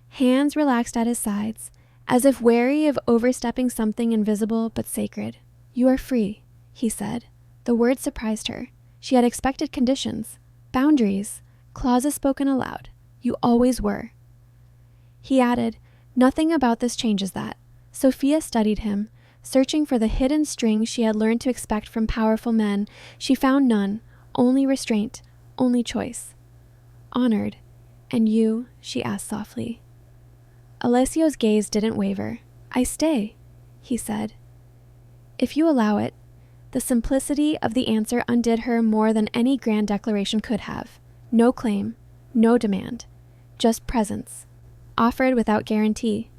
Hands relaxed at his sides, as if wary of overstepping something invisible but sacred. You are free, he said. The word surprised her. She had expected conditions, boundaries, clauses spoken aloud. You always were. He added, nothing about this changes that. Sophia studied him, searching for the hidden strings she had learned to expect from powerful men. She found none, only restraint, only choice. Honored. And you? She asked softly. Alessio's gaze didn't waver. I stay, he said. If you allow it. The simplicity of the answer undid her more than any grand declaration could have. No claim, no demand, just presence, offered without guarantee.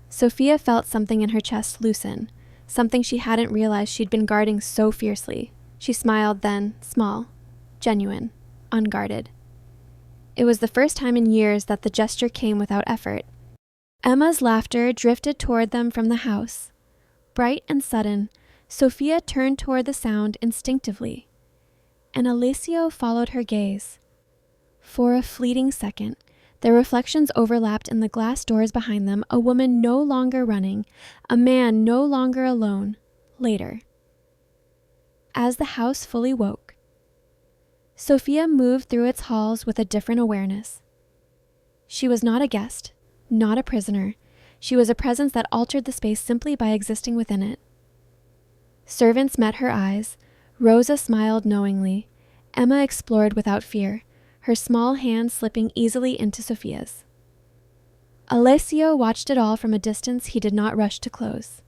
Sophia felt something in her chest loosen, something she hadn't realized she'd been guarding so fiercely. She smiled then, small, genuine, unguarded. It was the first time in years that the gesture came without effort. Emma's laughter drifted toward them from the house. Bright and sudden, Sophia turned toward the sound instinctively, and Alessio followed her gaze. For a fleeting second, their reflections overlapped in the glass doors behind them, a woman no longer running, a man no longer alone, later. As the house fully woke, Sophia moved through its halls with a different awareness. She was not a guest, not a prisoner. She was a presence that altered the space simply by existing within it. Servants met her eyes. Rosa smiled knowingly. Emma explored without fear, her small hand slipping easily into Sophia's. Alessio watched it all from a distance he did not rush to close.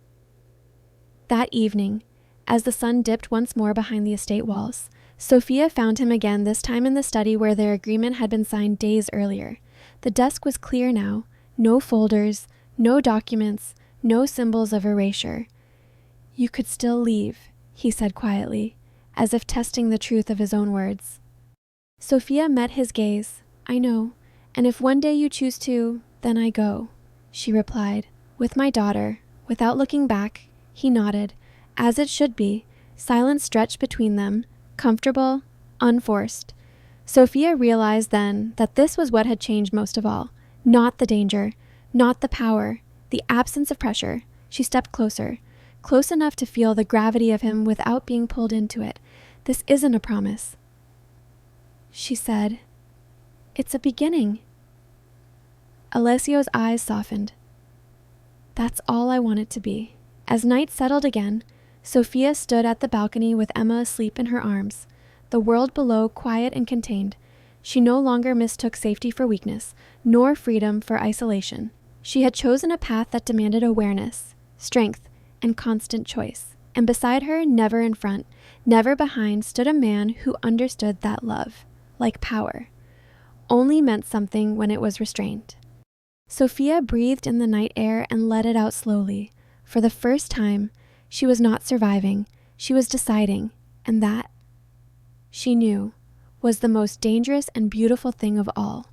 That evening, as the sun dipped once more behind the estate walls, Sophia found him again, this time in the study where their agreement had been signed days earlier. The desk was clear now, no folders, no documents, no symbols of erasure. You could still leave, he said quietly, as if testing the truth of his own words. Sophia met his gaze. I know, and if one day you choose to, then I go, she replied. With my daughter. Without looking back, he nodded. As it should be, silence stretched between them, comfortable, unforced. Sophia realized then that this was what had changed most of all. Not the danger, not the power, the absence of pressure. She stepped closer, close enough to feel the gravity of him without being pulled into it. This isn't a promise, she said. It's a beginning. Alessio's eyes softened. That's all I want it to be. As night settled again, Sophia stood at the balcony with Emma asleep in her arms, the world below quiet and contained. She no longer mistook safety for weakness, nor freedom for isolation. She had chosen a path that demanded awareness, strength, and constant choice. And beside her, never in front, never behind, stood a man who understood that love, like power, only meant something when it was restrained. Sophia breathed in the night air and let it out slowly. For the first time, she was not surviving, she was deciding, and that, she knew, was the most dangerous and beautiful thing of all.